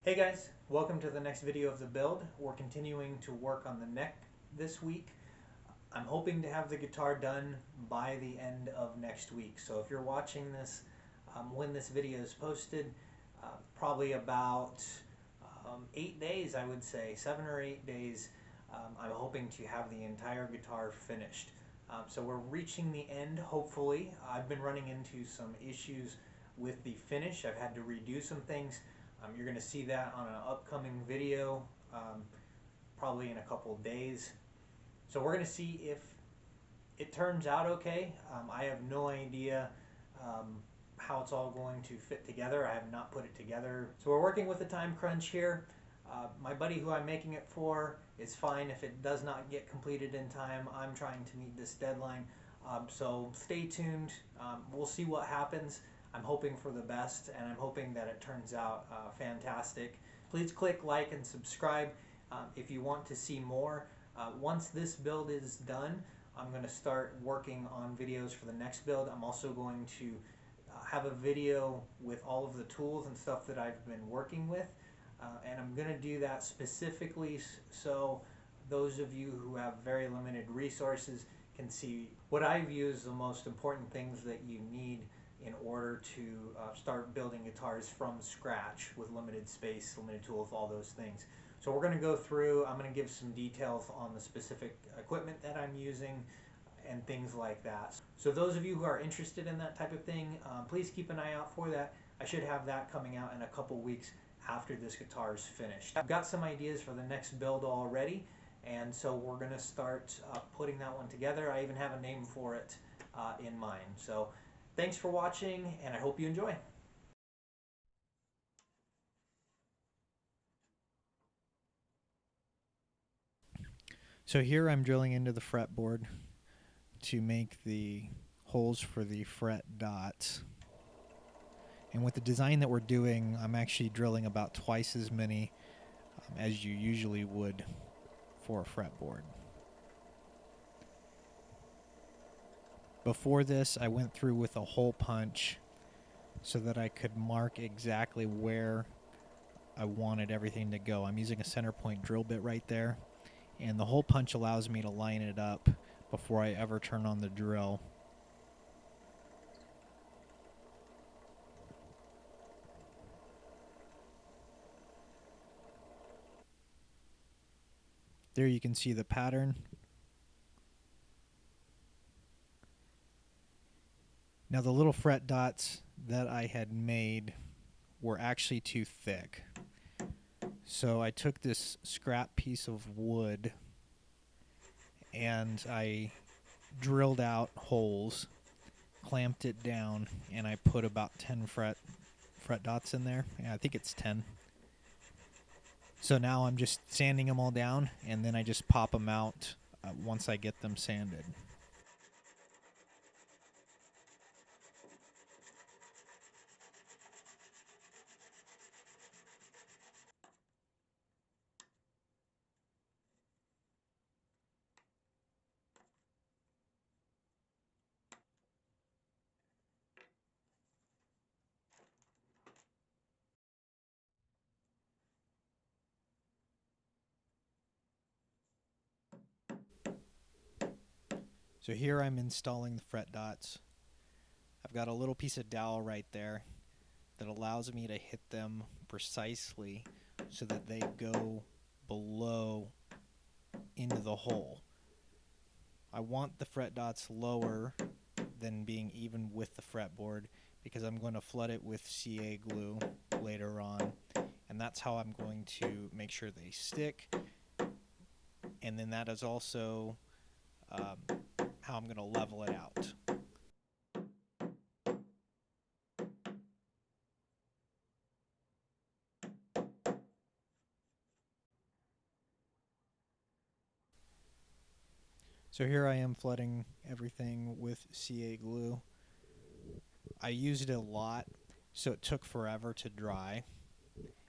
Hey guys, welcome to the next video of the build. We're continuing to work on the neck this week. I'm hoping to have the guitar done by the end of next week. So if you're watching this when this video is posted, probably about 8 days, I would say, 7 or 8 days, I'm hoping to have the entire guitar finished. So we're reaching the end, hopefully. I've been running into some issues with the finish. I've had to redo some things. You're going to see that on an upcoming video, probably in a couple days. So we're going to see if it turns out okay. I have no idea how it's all going to fit together. I have not put it together. So we're working with a time crunch here. My buddy who I'm making it for is fine if it does not get completed in time. I'm trying to meet this deadline. So stay tuned. We'll see what happens. I'm hoping for the best, and I'm hoping that it turns out fantastic. Please click like and subscribe if you want to see more. Once this build is done, I'm going to start working on videos for the next build. I'm also going to have a video with all of the tools and stuff that I've been working with, and I'm going to do that specifically so those of you who have very limited resources can see what I view as the most important things that you need in order to start building guitars from scratch with limited space, limited tools, all those things. So we're going to go through, I'm going to give some details on the specific equipment that I'm using and things like that. So those of you who are interested in that type of thing, please keep an eye out for that. I should have that coming out in a couple weeks after this guitar is finished. I've got some ideas for the next build already, and so we're going to start putting that one together. I even have a name for it in mind. So thanks for watching, and I hope you enjoy. So here I'm drilling into the fretboard to make the holes for the fret dots. And with the design that we're doing, I'm actually drilling about twice as many as you usually would for a fretboard. Before this, I went through with a hole punch so that I could mark exactly where I wanted everything to go. I'm using a center point drill bit right there, and the hole punch allows me to line it up before I ever turn on the drill. There you can see the pattern. Now the little fret dots that I had made were actually too thick. So I took this scrap piece of wood and I drilled out holes, clamped it down, and I put about 10 fret dots in there. Yeah, I think it's 10. So now I'm just sanding them all down, and then I just pop them out once I get them sanded. So here I'm installing the fret dots. I've got a little piece of dowel right there that allows me to hit them precisely so that they go below into the hole. I want the fret dots lower than being even with the fretboard because I'm going to flood it with CA glue later on, and that's how I'm going to make sure they stick. And then that is also how I'm going to level it out. So here I am flooding everything with CA glue. I used it a lot, so it took forever to dry,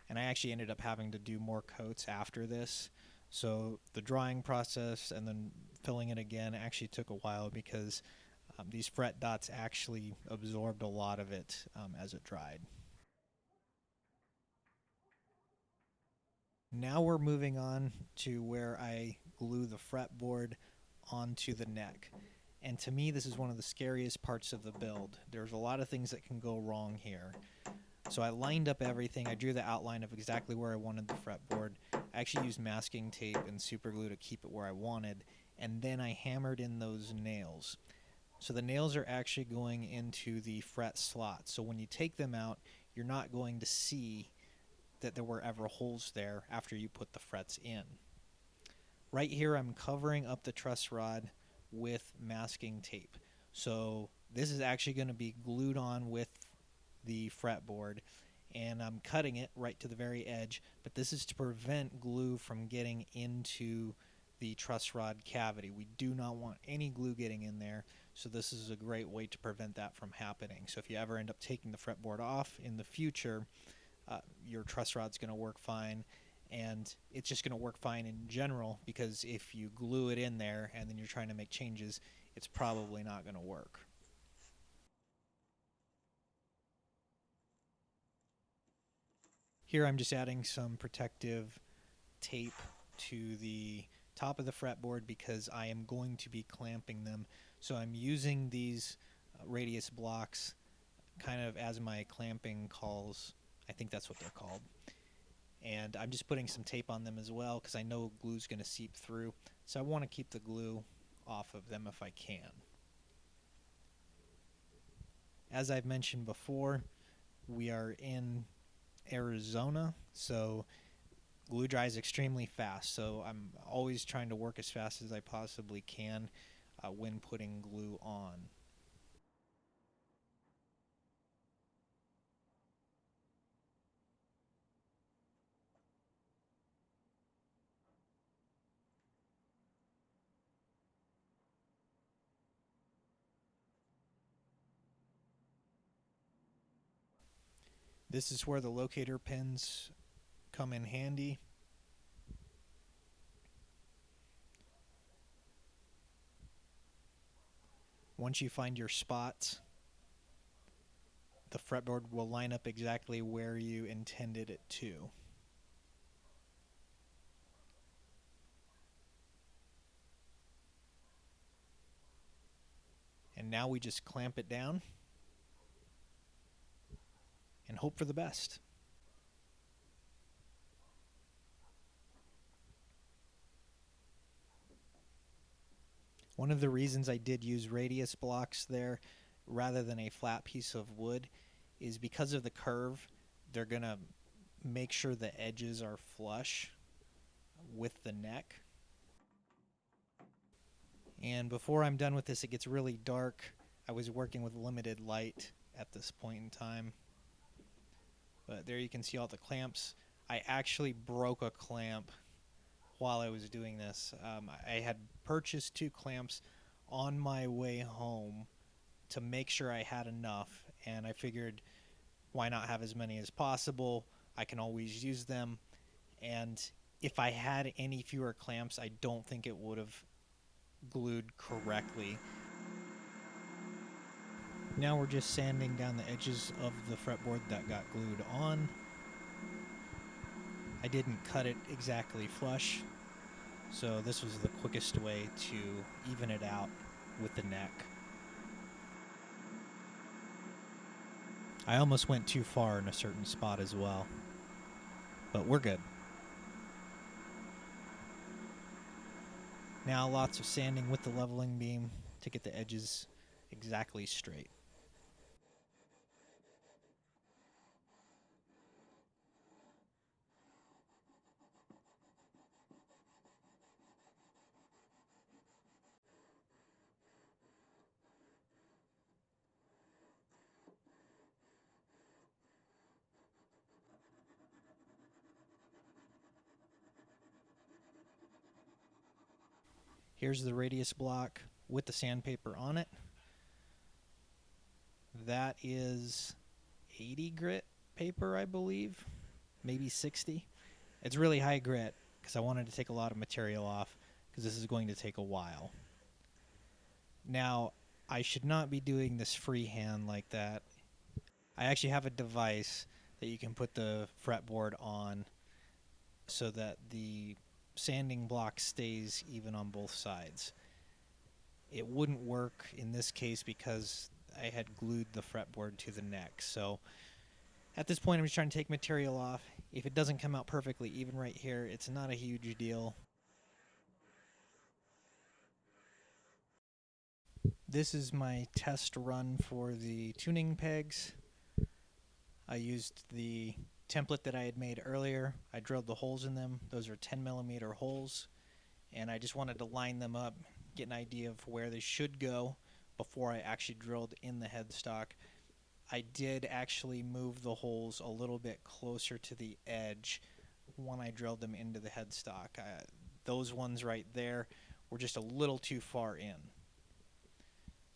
and I actually ended up having to do more coats after this. So the drying process and then filling it again actually took a while because these fret dots actually absorbed a lot of it as it dried. Now we're moving on to where I glue the fretboard onto the neck. And to me, this is one of the scariest parts of the build. There's a lot of things that can go wrong here. So I lined up everything. I drew the outline of exactly where I wanted the fretboard. I actually used masking tape and super glue to keep it where I wanted. And then I hammered in those nails. So the nails are actually going into the fret slots. So when you take them out, you're not going to see that there were ever holes there after you put the frets in. Right here, I'm covering up the truss rod with masking tape. So this is actually going to be glued on with the fretboard, and I'm cutting it right to the very edge, but this is to prevent glue from getting into the truss rod cavity. We do not want any glue getting in there, so this is a great way to prevent that from happening. So if you ever end up taking the fretboard off in the future, your truss rod's going to work fine, and it's just going to work fine in general, because if you glue it in there and then you're trying to make changes, it's probably not going to work. Here I'm just adding some protective tape to the top of the fretboard because I am going to be clamping them. So I'm using these radius blocks kind of as my clamping cauls. I think that's what they're called. And I'm just putting some tape on them as well because I know glue's going to seep through. So I want to keep the glue off of them if I can. As I've mentioned before, we are in Arizona, so glue dries extremely fast, so I'm always trying to work as fast as I possibly can when putting glue on. This is where the locator pins come in handy. Once you find your spots, the fretboard will line up exactly where you intended it to. And now we just clamp it down and hope for the best. One of the reasons I did use radius blocks there rather than a flat piece of wood is because of the curve. They're going to make sure the edges are flush with the neck. And before I'm done with this, it gets really dark. I was working with limited light at this point in time. But there you can see all the clamps. I actually broke a clamp while I was doing this. I had purchased 2 clamps on my way home to make sure I had enough, and I figured why not have as many as possible? I can always use them, and if I had any fewer clamps, I don't think it would have glued correctly. Now we're just sanding down the edges of the fretboard that got glued on. I didn't cut it exactly flush, so this was the quickest way to even it out with the neck. I almost went too far in a certain spot as well, but we're good. Now lots of sanding with the leveling beam to get the edges exactly straight. Here's the radius block with the sandpaper on it. That is 80 grit paper, I believe, maybe 60. It's really high grit because I wanted to take a lot of material off because this is going to take a while. Now, I should not be doing this freehand like that. I actually have a device that you can put the fretboard on so that the sanding block stays even on both sides. It wouldn't work in this case because I had glued the fretboard to the neck. So at this point I'm just trying to take material off. If it doesn't come out perfectly even right here, it's not a huge deal. This is my test run for the tuning pegs. I used the template that I had made earlier. I drilled the holes in them. Those are 10mm holes, and I just wanted to line them up, get an idea of where they should go before I actually drilled in the headstock. I did actually move the holes a little bit closer to the edge when I drilled them into the headstock. Those ones right there were just a little too far in.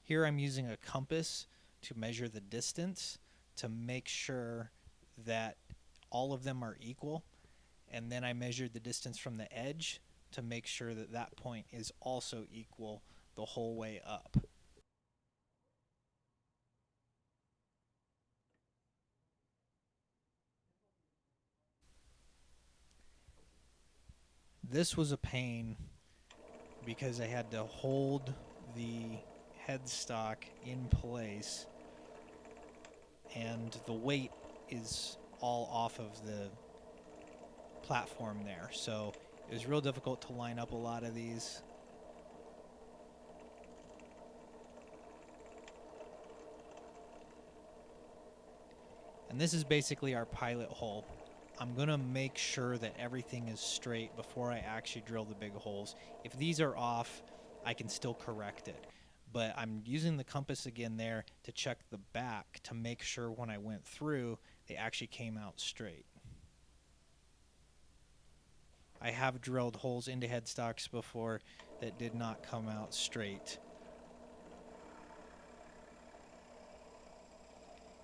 Here I'm using a compass to measure the distance to make sure that all of them are equal, and then I measured the distance from the edge to make sure that that point is also equal the whole way up. This was a pain because I had to hold the headstock in place, and the weight is all off of the platform there, so it was real difficult to line up a lot of these. And this is basically our pilot hole. I'm gonna make sure that everything is straight before I actually drill the big holes. If these are off, I can still correct it. But I'm using the compass again there to check the back to make sure when I went through, they actually came out straight. I have drilled holes into headstocks before that did not come out straight.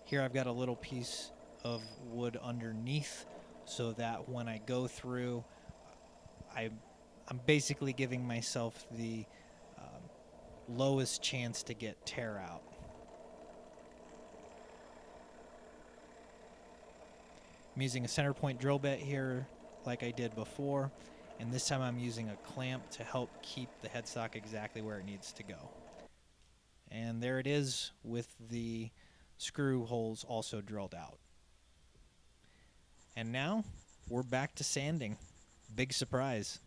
Here I've got a little piece of wood underneath so that when I go through, I'm basically giving myself the lowest chance to get tear out. I'm using a center point drill bit here like I did before, and this time I'm using a clamp to help keep the headstock exactly where it needs to go. And there it is with the screw holes also drilled out. And now we're back to sanding. Big surprise.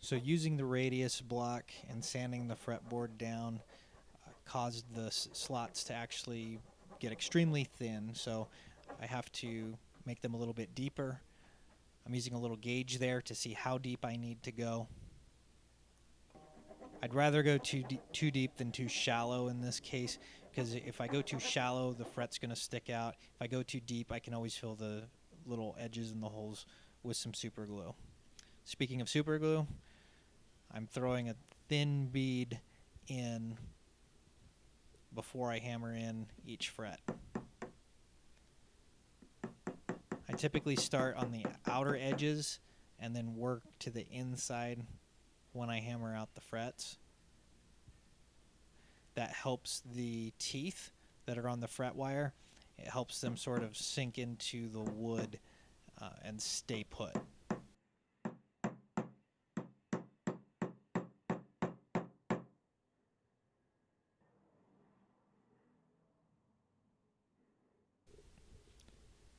So using the radius block and sanding the fretboard down caused the slots to actually get extremely thin, so I have to make them a little bit deeper. I'm using a little gauge there to see how deep I need to go. I'd rather go too deep than too shallow in this case, because if I go too shallow, the fret's going to stick out. If I go too deep, I can always fill the little edges and the holes with some super glue. Speaking of super glue, I'm throwing a thin bead in before I hammer in each fret. I typically start on the outer edges and then work to the inside when I hammer out the frets. That helps the teeth that are on the fret wire. It helps them sort of sink into the wood and stay put.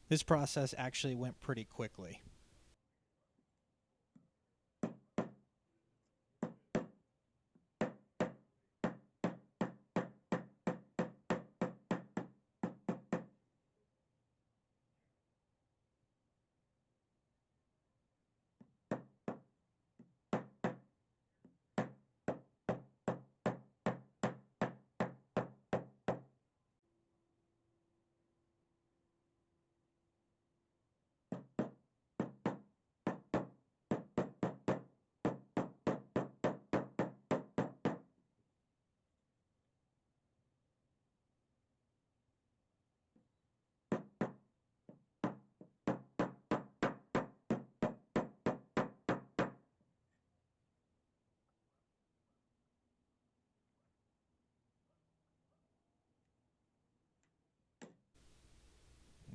This process actually went pretty quickly.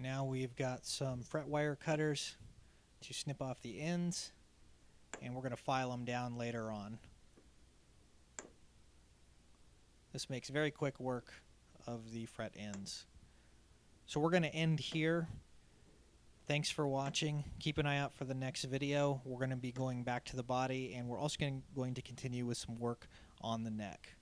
Now we've got some fret wire cutters to snip off the ends, and we're going to file them down later on. This makes very quick work of the fret ends. So we're going to end here. Thanks for watching. Keep an eye out for the next video. We're going to be going back to the body, and we're also going to continue with some work on the neck.